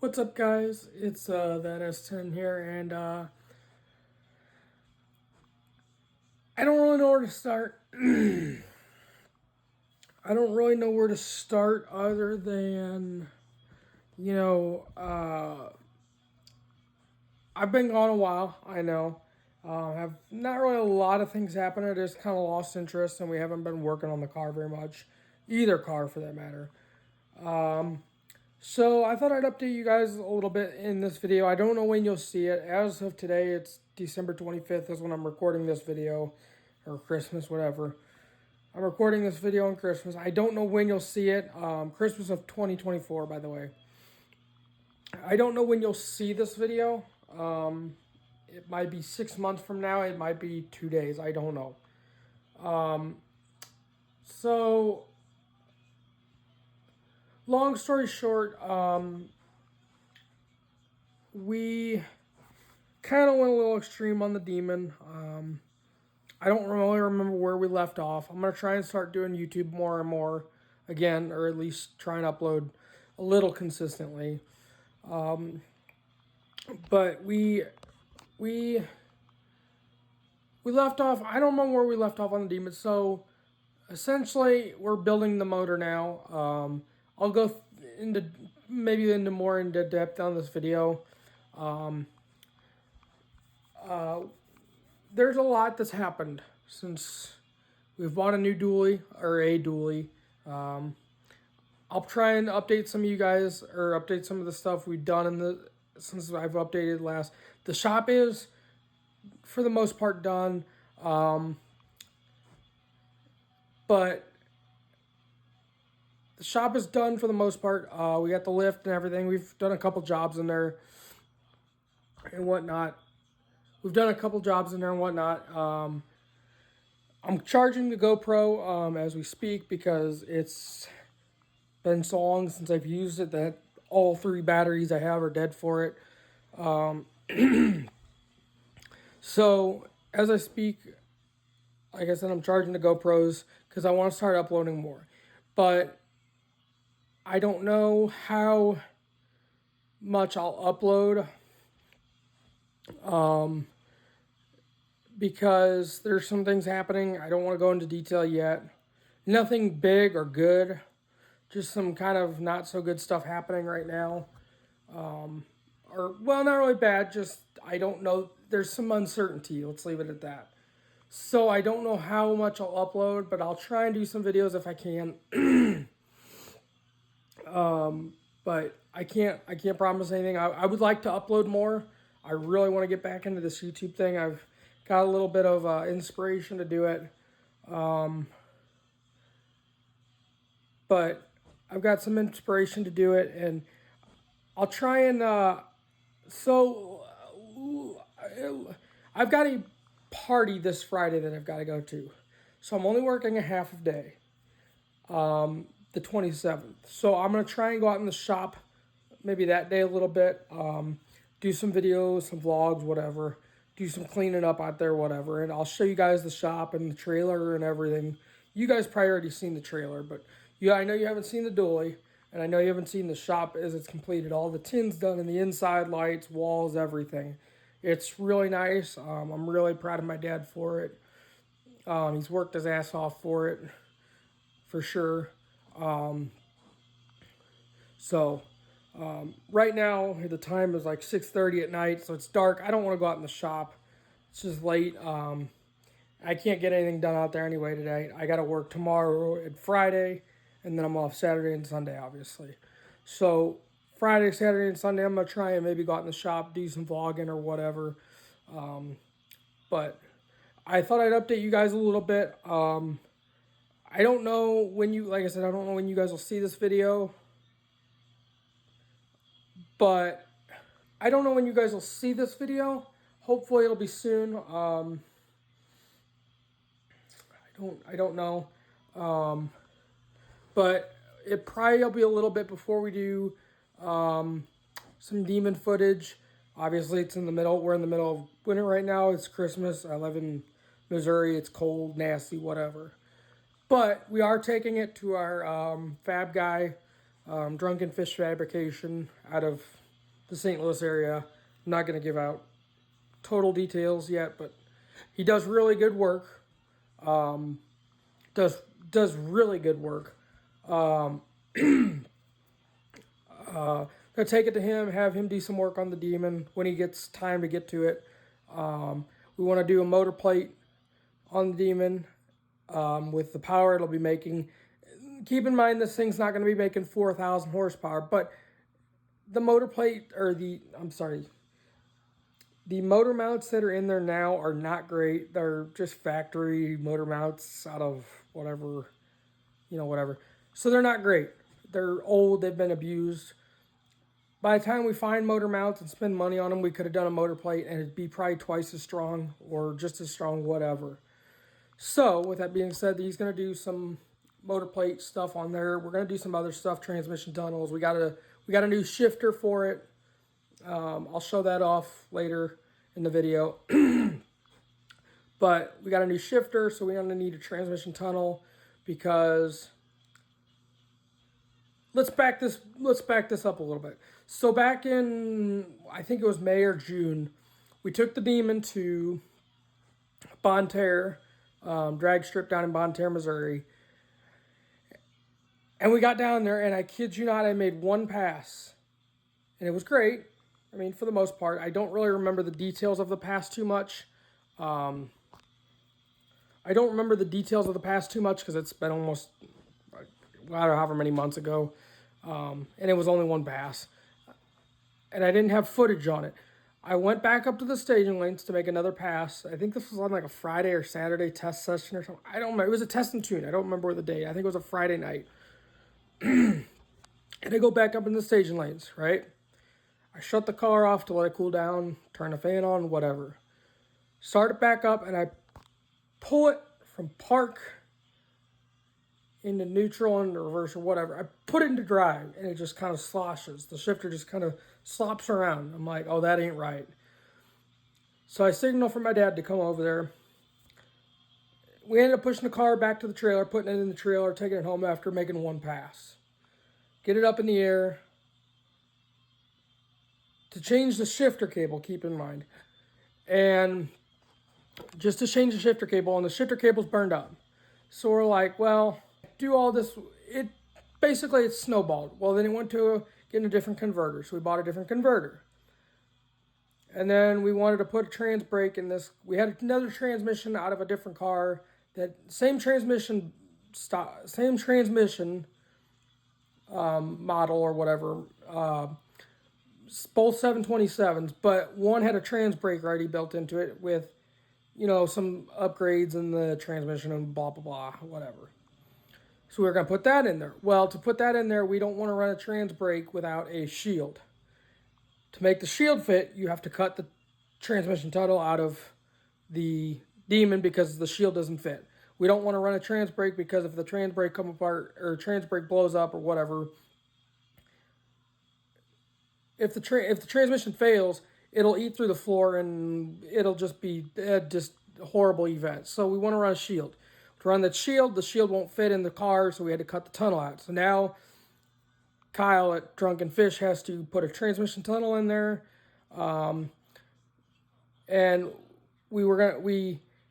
What's up, guys? It's that S10 here, and I don't really know where to start. I don't really know where to start other than, you know, I've been gone a while, I know. Have not really a lot of things happen. I just kind of lost interest, and we haven't been working on the car very much. Either car, for that matter. So I thought I'd update you guys a little bit in this video. I don't know when you'll see it. As of today, it's December 25th is when I'm recording this video, or Christmas, whatever. I'm recording this video on Christmas. I don't know when you'll see it. Christmas of 2024, by the way. I don't know when you'll see this video. It might be 6 months from now. It might be 2 days. I don't know. So, long story short, we kind of went a little extreme on the demon. I don't really remember where we left off. I'm going to try and start doing YouTube more and more again, or at least try and upload a little consistently. But we left off, I don't remember where we left off on the demon. So essentially we're building the motor now. I'll go into maybe into more into depth on this video. There's a lot that's happened since we've bought a new dually, or a dually. I'll try and update some of you guys, or update some of the stuff we've done in the since I've updated last. The shop is, for the most part, done. But the shop is done for the most part. We got the lift and everything. We've done a couple jobs in there and whatnot. We've done a couple jobs in there and whatnot. I'm charging the GoPro as we speak because it's been so long since I've used it that all 3 batteries I have are dead for it. So as I speak, like I said, I'm charging the GoPros because I want to start uploading more. But I don't know how much I'll upload. Because there's some things happening. I don't want to go into detail yet. Nothing big or good. Just some kind of not so good stuff happening right now. Or, well, not really bad. Just, I don't know. There's some uncertainty. Let's leave it at that. So I don't know how much I'll upload, but I'll try and do some videos if I can. But I can't promise anything. I would like to upload more. I really want to get back into this YouTube thing. I've got a little bit of inspiration to do it. But I've got some inspiration to do it, and I'll try and, I've got a party this Friday that I've got to go to. So I'm only working a half a day, the 27th. So I'm going to try and go out in the shop maybe that day a little bit, do some videos, some vlogs, whatever. Do some cleaning up out there, whatever. And I'll show you guys the shop and the trailer and everything. You guys probably already seen the trailer, but yeah, I know you haven't seen the dually, and I know you haven't seen the shop as it's completed. All the tin's done in the inside, lights, walls, everything. It's really nice. I'm really proud of my dad for it. He's worked his ass off for it, for sure. Right now, the time is like 6:30 at night, so it's dark. I don't want to go out in the shop. It's just late. I can't get anything done out there anyway today. I got to work tomorrow and Friday, and then I'm off Saturday and Sunday, obviously. So Friday, Saturday, and Sunday, I'm going to try and maybe go out in the shop, do some vlogging or whatever. But I thought I'd update you guys a little bit. I don't know when you, like I said, I don't know when you guys will see this video. But I don't know when you guys will see this video. Hopefully it'll be soon. I don't know. But it probably will be a little bit before we do some demon footage. Obviously it's in the middle. We're in the middle of winter right now. It's Christmas. I live in Missouri. It's cold, nasty, whatever. But we are taking it to our fab guy, Drunken Fish Fabrication, out of the St. Louis area. I'm not going to give out total details yet, but he does really good work. Does really good work. Gonna take it to him, have him do some work on the Demon when he gets time to get to it. We want to do a motor plate on the Demon with the power it'll be making. Keep in mind this thing's not going to be making 4,000 horsepower, but the motor plate, or the motor mounts that are in there now are not great. They're just factory motor mounts out of whatever, whatever. So they're not great. They're old, they've been abused. By the time we find motor mounts and spend money on them, we could have done a motor plate and it'd be probably twice as strong or just as strong, whatever. So, with that being said, he's going to do some motor plate stuff on there. We're going to do some other stuff, transmission tunnels. We got a new shifter for it. I'll show that off later in the video. But we got a new shifter, so we're going to need a transmission tunnel because let's back this up a little bit. So back in, I think it was May or June, we took the Demon to Bonne Terre, drag strip down in Bonne Terre, Missouri. And we got down there, and I kid you not, I made one pass. And it was great. I mean, for the most part. I don't really remember the details of the pass too much. I don't remember the details of the pass too much because it's been almost, I don't know, however many months ago. And it was only one pass. And I didn't have footage on it. I went back up to the staging lanes to make another pass. I think this was on like a Friday or Saturday test session or something. I don't remember. It was a test and tune. I don't remember the day. I think it was a Friday night. And I go back up in the staging lanes, right? I shut the car off to let it cool down, turn the fan on, whatever. Start it back up, and I pull it from park into neutral and reverse or whatever. I put it into drive, and it just kind of sloshes. The shifter just kind of slops around. I'm like, oh, that ain't right. So I signal for my dad to come over there. We ended up pushing the car back to the trailer, putting it in the trailer, taking it home after making one pass. Get it up in the air. To change the shifter cable, keep in mind. And just to change the shifter cable, and the shifter cable's burned up. So we're like, well, do all this. Basically, it's snowballed. Well, then it went to getting a different converter. So we bought a different converter. And then we wanted to put a trans brake in this. We had another transmission out of a different car. That same transmission model or whatever. Both 727s, but one had a trans brake already built into it with, some upgrades in the transmission and blah, blah, blah, whatever. So we're going to put that in there. Well, to put that in there, we don't want to run a trans brake without a shield. To make the shield fit, you have to cut the transmission tunnel out of the Demon because the shield doesn't fit. We don't want to run a trans brake because if the trans brake comes apart or trans brake blows up or whatever, if the transmission fails, it'll eat through the floor and it'll just be just a horrible event. So we want to run a shield. To run the shield won't fit in the car, so we had to cut the tunnel out. So now Kyle at Drunken Fish has to put a transmission tunnel in there, and we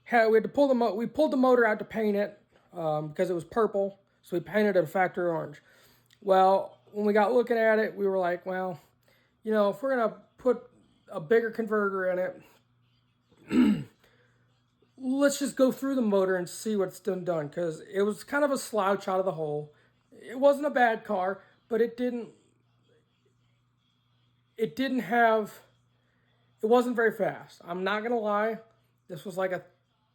had to pull we pulled the motor out to paint it because it was purple, so we painted it a factory orange. Well, when we got looking at it, we were like, well, if we're gonna put a bigger converter in it, let's just go through the motor and see what's done because it was kind of a slouch out of the hole. It wasn't a bad car, but it wasn't very fast. I'm not gonna lie, this was like a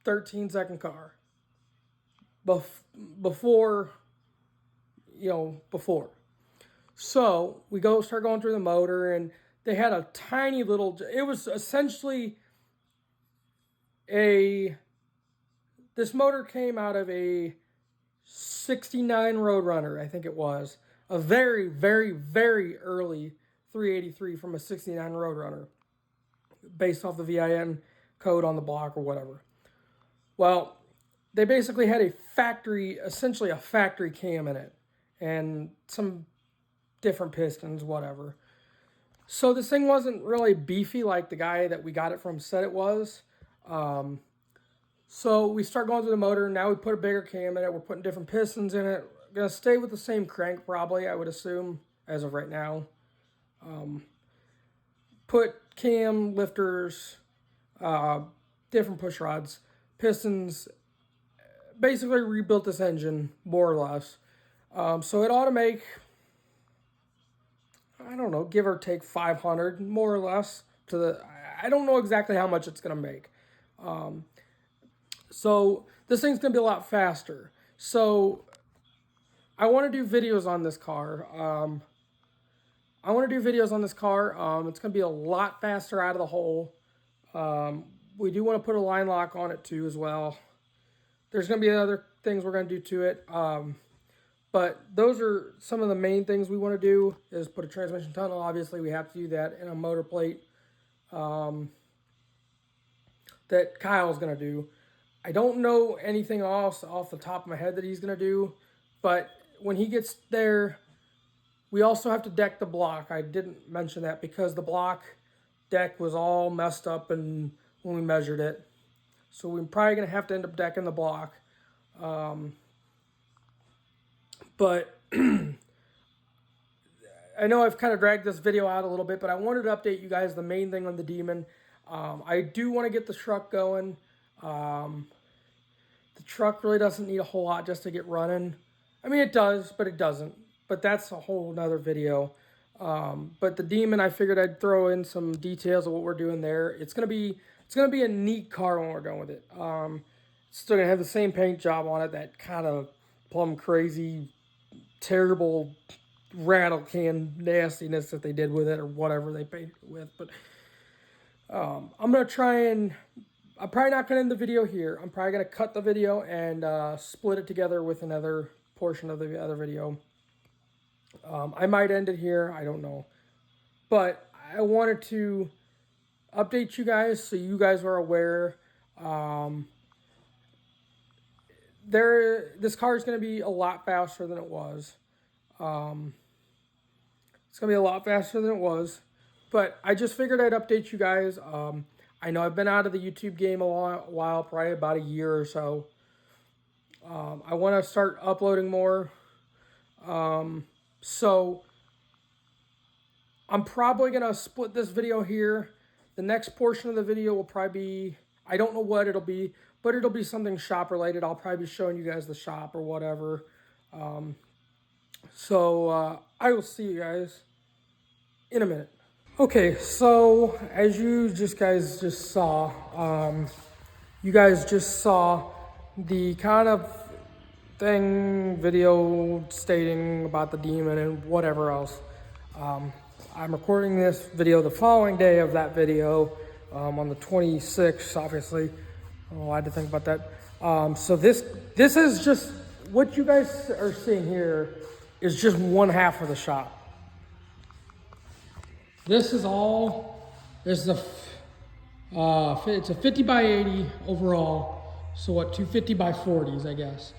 13-second car before. So we start going through the motor, and they had a tiny little. It was essentially this motor came out of a 69 Roadrunner, I think it was. A very, very, very early 383 from a 69 Roadrunner. Based off the VIN code on the block or whatever. Well, they basically had essentially a factory cam in it. And some different pistons, whatever. So this thing wasn't really beefy like the guy that we got it from said it was. Um, so we start going through the motor. Now we put a bigger cam in it. We're putting different pistons in it. Gonna stay with the same crank probably, I would assume, as of right now. Put cam, lifters, different push rods, pistons. Basically rebuilt this engine, more or less. So it ought to make, I don't know, give or take 500, more or less. I don't know exactly how much it's going to make. So this thing's going to be a lot faster. So I want to do videos on this car. It's going to be a lot faster out of the hole. We do want to put a line lock on it too as well. There's going to be other things we're going to do to it. But those are some of the main things we want to do, is put a transmission tunnel. Obviously, we have to do that, and a motor plate that Kyle's going to do. I don't know anything else off the top of my head that he's going to do, but when he gets there, we also have to deck the block. I didn't mention that because the block deck was all messed up and when we measured it. So we're probably going to have to end up decking the block. But I know I've kind of dragged this video out a little bit, but I wanted to update you guys the main thing on the Demon. I do want to get the truck going. The truck really doesn't need a whole lot just to get running. I mean, it does, but it doesn't. But that's a whole nother video. But the Demon, I figured I'd throw in some details of what we're doing there. It's gonna be a neat car when we're done with it. It's still gonna have the same paint job on it, that kind of plumb crazy, terrible rattle can nastiness that they did with it, or whatever they painted it with. But I'm gonna try and, I'm probably not gonna end the video here. I'm probably gonna cut the video and split it together with another portion of the other video. I might end it here, I don't know. But I wanted to update you guys so you guys are aware. This car is going to be a lot faster than it was. It's going to be a lot faster than it was. But I just figured I'd update you guys. I know I've been out of the YouTube game a while, probably about a year or so. I want to start uploading more. So I'm probably going to split this video here. The next portion of the video will probably be, I don't know what it'll be, but it'll be something shop related. I'll probably be showing you guys the shop or whatever. I will see you guys in a minute. Okay, so as you guys just saw, you guys just saw the kind of video stating about the Demon and whatever else. I'm recording this video the following day of that video, on the 26th, obviously. Oh, I had to think about that. So this is just, what you guys are seeing here is just one half of the shop. This is all, it's a 50 by 80 overall. So what, 250 by 40s, I guess.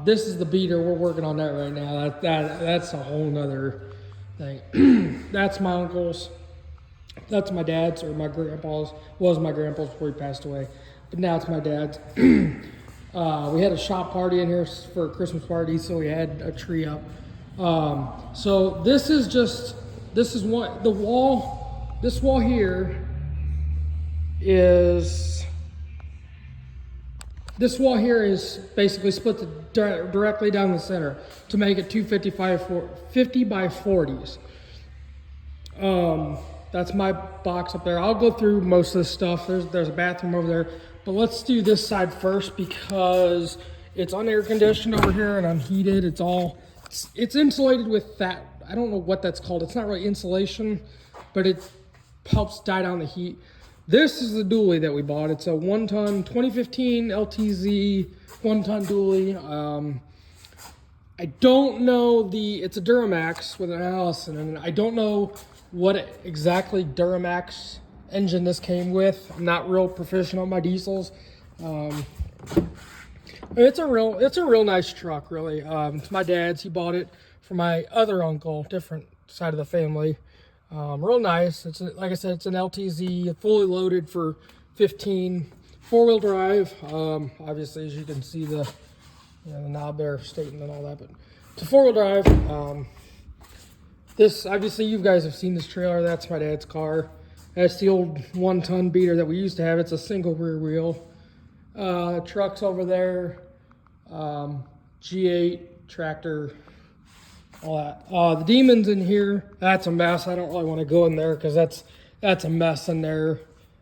This is the beater. We're working on that right now. That's a whole nother thing. That's my uncle's. That's my dad's, or my grandpa's. Was my grandpa's before he passed away, but now it's my dad's. We had a shop party in here for a Christmas party, so we had a tree up. So this is what the wall. This wall here is. This wall here is basically split directly down the center to make it 50 by 40s. That's my box up there. I'll go through most of this stuff. There's a bathroom over there, but let's do this side first because it's unair conditioned over here and unheated. It's insulated with that. I don't know what that's called. It's not really insulation, but it helps die down the heat. This is the dually that we bought. It's a 1-ton 2015 LTZ 1-ton dually. I don't know it's a Duramax with an Allison, and I don't know what exactly Duramax engine this came with. I'm not real proficient on my diesels. It's a real nice truck, really. It's my dad's. He bought it for my other uncle, different side of the family. Real nice. It's like I said, it's an LTZ, fully loaded for 15, 4-wheel drive. Obviously, as you can see, the the knob there stating and all that, but it's a 4-wheel drive. This, obviously, you guys have seen this trailer. That's my dad's car. That's the old 1-ton beater that we used to have. It's a single rear wheel. Truck's over there. G8 tractor. All that. The Demon's in here. That's a mess. I don't really want to go in there because that's a mess in there.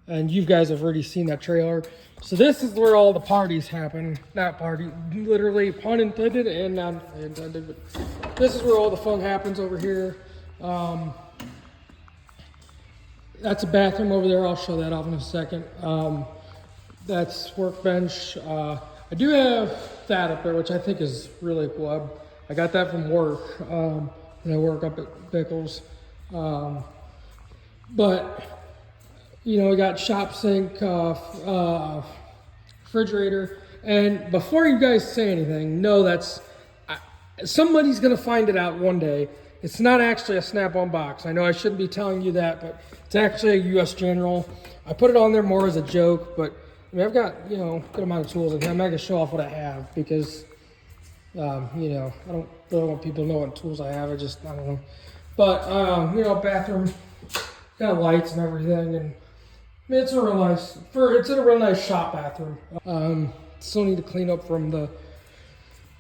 And you guys have already seen that trailer. So this is where all the parties happen. Not party, literally pun intended and not intended. But this is where all the fun happens over here. That's a bathroom over there. I'll show that off in a second. That's workbench. I do have that up there, which I think is really cool. I got that from work, and I work up at Bickles. But, we got shop sink, refrigerator. And before you guys say anything, know somebody's going to find it out one day. It's not actually a Snap-on box. I know I shouldn't be telling you that, but it's actually a US General. I put it on there more as a joke, but I've got, good amount of tools in here. I'm not going to show off what I have because, I don't really want people to know what tools I have. I don't know. But, bathroom, got lights and everything. And it's a real nice shop bathroom. Still need to clean up from the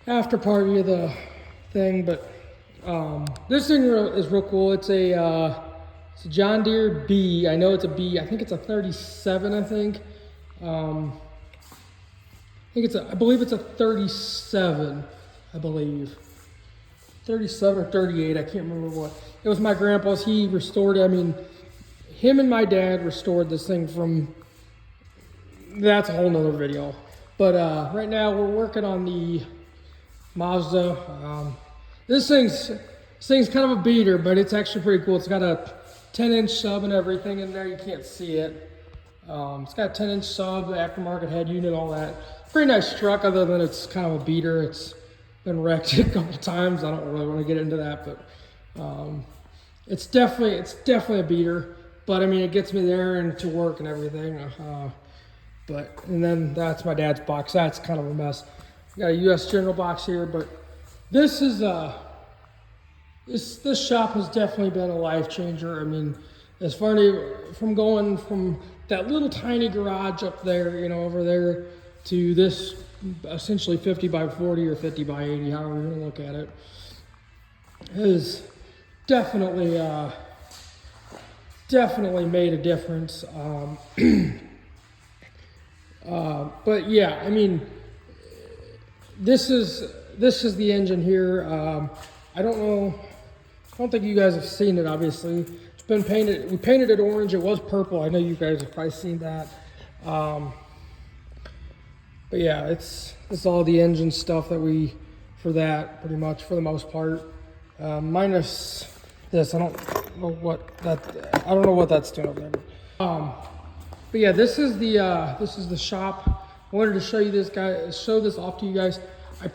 after party of the thing, but this thing is real cool. It's a John Deere B. I know it's a B. I think it's a 37. I believe it's a 37. I believe 37 or 38. I can't remember what. It was my grandpa's. He restored it. I mean, him and my dad restored this thing from. That's a whole nother video. But right now we're working on the Mazda. This thing's kind of a beater, but it's actually pretty cool. It's got a 10-inch sub and everything in there. You can't see it. It's got a 10-inch sub, the aftermarket head unit, all that. Pretty nice truck, other than it's kind of a beater. It's been wrecked a couple times. I don't really want to get into that, but it's definitely a beater. But I mean, it gets me there and to work and everything. And then that's my dad's box. That's kind of a mess. Got a US General box here, but this is this shop has definitely been a life changer. I mean, as far as from going from that little tiny garage up there, over there, to this essentially 50 by 40 or 50 by 80, however you want to look at it, has definitely made a difference. But yeah, I mean, this is the engine here. I don't think you guys have seen it, obviously. It's been painted. We painted it orange. It was purple. I know you guys have probably seen that. But yeah, it's all the engine stuff that for that, pretty much, for the most part. Minus this. I don't know what that's doing over there. But yeah, this is the shop. I wanted to show this off to you guys. I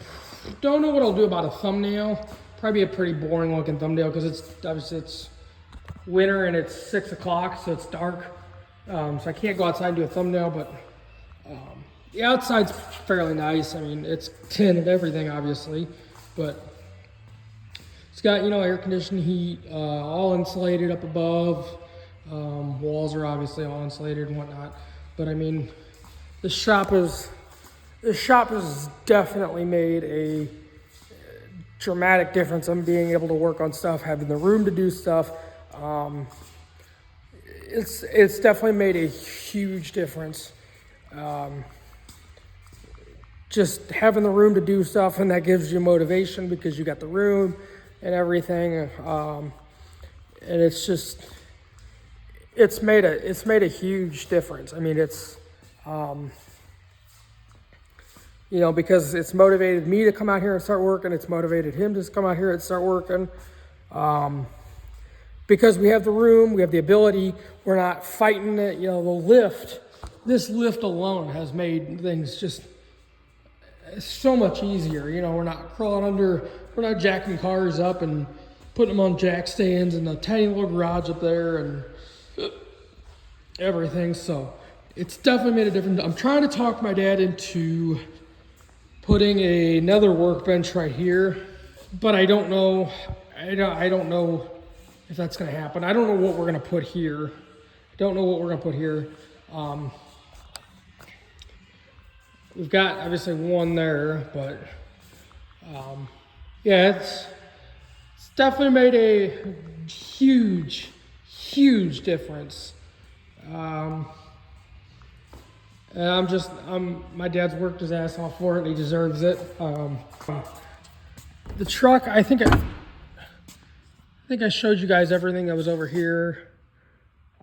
don't know what I'll do about a thumbnail. Probably a pretty boring looking thumbnail because it's winter and it's 6 o'clock, so it's dark. So I can't go outside and do a thumbnail, but the outside's fairly nice. I mean, it's tin and everything, obviously, but it's got, air conditioning, heat, all insulated up above. Walls are obviously all insulated and whatnot. But I mean, this shop has definitely made a dramatic difference in being able to work on stuff, having the room to do stuff. It's definitely made a huge difference. Just having the room to do stuff, and that gives you motivation because you got the room and everything. And it's made a huge difference. I mean, it's because it's motivated me to come out here and start working. It's motivated him to come out here and start working. Because we have the room, we have the ability, we're not fighting it. The lift, this lift alone has made things just so much easier. We're not crawling under, we're not jacking cars up and putting them on jack stands and a tiny little garage up there and everything. So it's definitely made a difference. I'm trying to talk my dad into putting another workbench right here, but I don't know. I don't know if that's going to happen. I don't know what we're going to put here. We've got obviously one there, but yeah, it's definitely made a huge difference. And my dad's worked his ass off for it, and he deserves it. The truck, I think I showed you guys everything that was over here.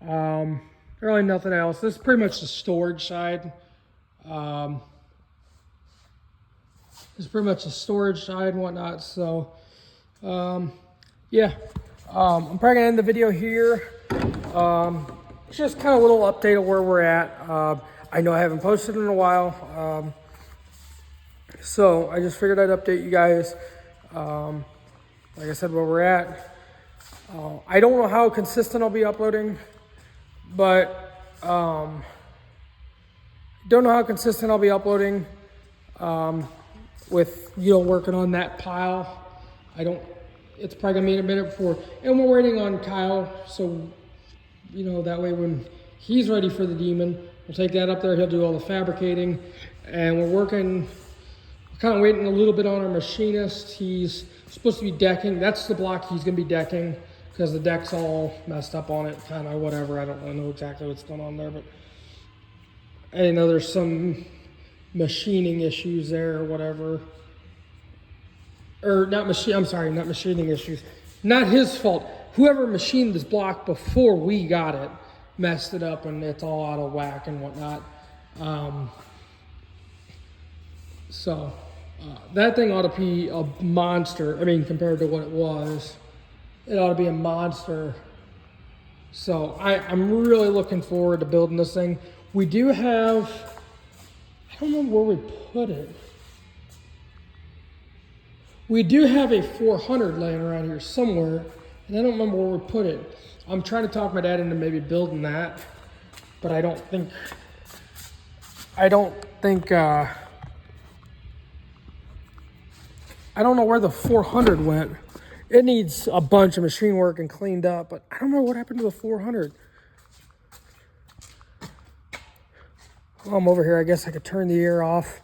Really nothing else. This is pretty much the storage side. This is pretty much the storage side and whatnot. So, yeah. I'm probably gonna end the video here. It's just kind of a little update of where we're at. I know I haven't posted in a while. So I just figured I'd update you guys. Like I said, where we're at. I don't know how consistent I'll be uploading, but with working on that pile. It's probably gonna be a minute before, and we're waiting on Kyle, so that way when he's ready for the Demon, we'll take that up there. He'll do all the fabricating, and we're kind of waiting a little bit on our machinist. He's supposed to be decking. That's the block he's gonna be decking, because the deck's all messed up on it, kind of whatever. I don't really know exactly what's going on there, but I know there's some machining issues there or whatever. Or not machining issues. Not his fault. Whoever machined this block before we got it messed it up, and it's all out of whack and whatnot. That thing ought to be a monster. I mean, compared to what it was, it ought to be a monster. So I'm really looking forward to building this thing. We do have, I don't remember where we put it. We do have a 400 laying around here somewhere, and I don't remember where we put it. I'm trying to talk my dad into maybe building that, but I don't think I don't know where the 400 went. It needs a bunch of machine work and cleaned up, but I don't know what happened to the 400. While I'm over here, I guess I could turn the air off.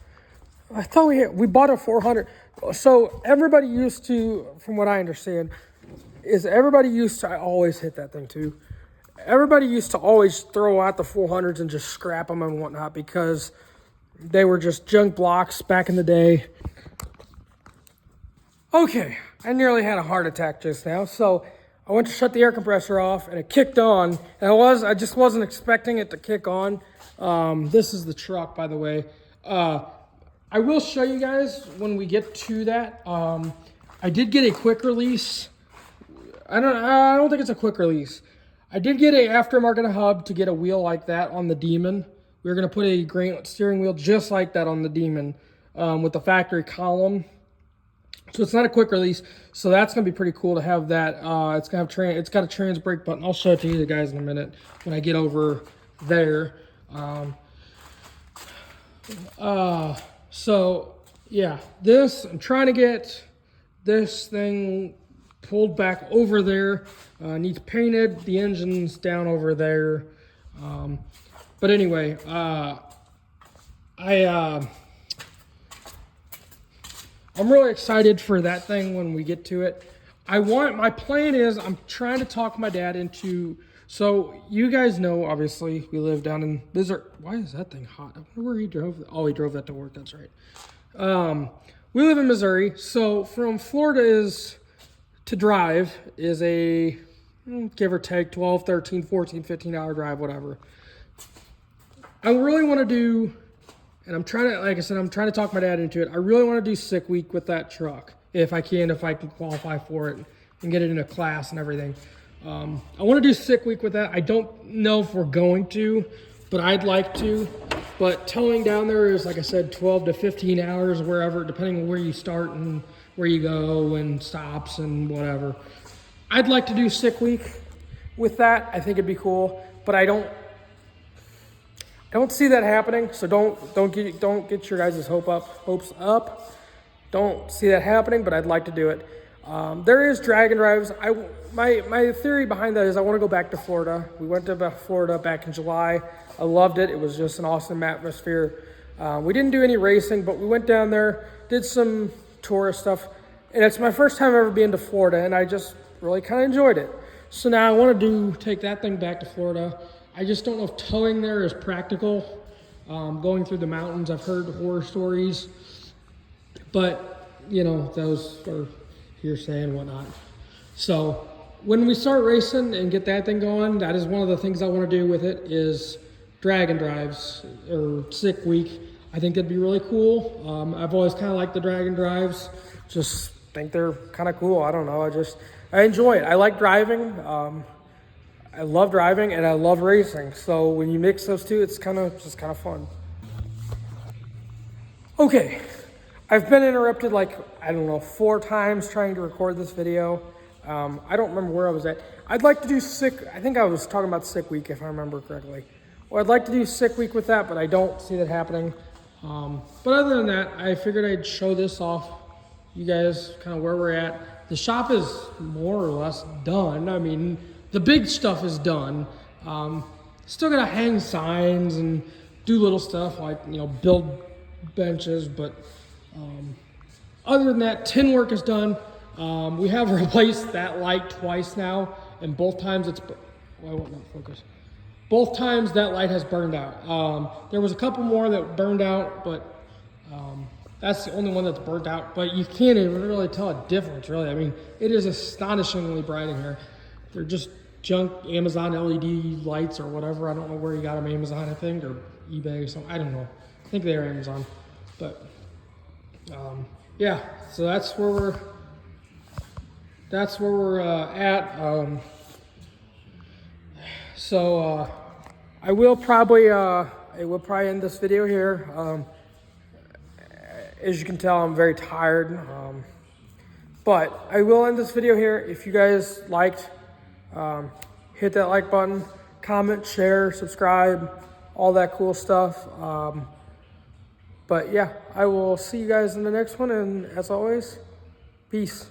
I thought we bought a 400. So everybody used to, from what I understand, I always hit that thing too. Everybody used to always throw out the 400s and just scrap them and whatnot, because they were just junk blocks back in the day. Okay, I nearly had a heart attack just now. So I went to shut the air compressor off, and it kicked on. And I just wasn't expecting it to kick on. This is the truck, by the way. I will show you guys when we get to that. I did get a quick release. I don't think it's a quick release. I did get a aftermarket hub to get a wheel like that on the Demon. We were gonna put a grain steering wheel just like that on the Demon, with the factory column. So it's not a quick release. So that's gonna be pretty cool to have that. It's got a trans brake button. I'll show it to you guys in a minute when I get over there. So yeah, I'm trying to get this thing pulled back over there. Needs painted. The engine's down over there. But anyway, I'm really excited for that thing when we get to it. My plan is, I'm trying to talk my dad into, so you guys know, obviously, we live down in Missouri. Why is that thing hot? I wonder where he drove. Oh, he drove that to work, that's right. We live in Missouri, so from Florida to drive is a, give or take, 12, 13, 14, 15-hour drive, whatever. I really want to do, and I'm trying to talk my dad into it. I really want to do sick week with that truck, if I can qualify for it and get it in a class and everything. I want to do sick week with that. I don't know if we're going to, but I'd like to. But towing down there is, like I said, 12 to 15 hours, wherever, depending on where you start and where you go and stops and whatever. I'd like to do sick week with that. I think it'd be cool, but I don't see that happening. So don't get your guys' hopes up. Don't see that happening, but I'd like to do it. There is drag and drives. My theory behind that is I want to go back to Florida. We went to Florida back in July. I loved it. It was just an awesome atmosphere. We didn't do any racing, but we went down there, did some tourist stuff, and it's my first time ever being to Florida, and I just really kind of enjoyed it. So now I want to take that thing back to Florida. I just don't know if towing there is practical. Going through the mountains, I've heard horror stories, but you know, those are hearsay and whatnot. So when we start racing and get that thing going, that is one of the things I want to do with it is drag and drives or sick week. I think that'd be really cool. I've always kind of liked the drag and drives. Just think they're kind of cool. I don't know. I enjoy it. I like driving. I love driving and I love racing. So when you mix those two, it's just kind of fun. Okay. I've been interrupted like, I don't know, 4 times trying to record this video. I don't remember where I was at. I'd like to do I think I was talking about sick week if I remember correctly. Well, I'd like to do sick week with that, but I don't see that happening. But other than that, I figured I'd show this off. You guys kind of where we're at. The shop is more or less done. I mean, the big stuff is done. Still gotta hang signs and do little stuff like, you know, build benches, but other than that, tin work is done. We have replaced that light twice now, and both times why won't not focus? Both times that light has burned out. There was a couple more that burned out, but that's the only one that's burnt out. But you can't even really tell a difference, really. I mean, it is astonishingly bright in here. They're just junk Amazon LED lights or whatever. I don't know where you got them, Amazon, I think, or eBay or something. I don't know. I think they're Amazon, but. Yeah, so that's where we're at. I will probably end this video here. As you can tell, I'm very tired. But I will end this video here. If you guys liked, hit that like button, comment, share, subscribe, all that cool stuff. But yeah, I will see you guys in the next one, and as always, peace.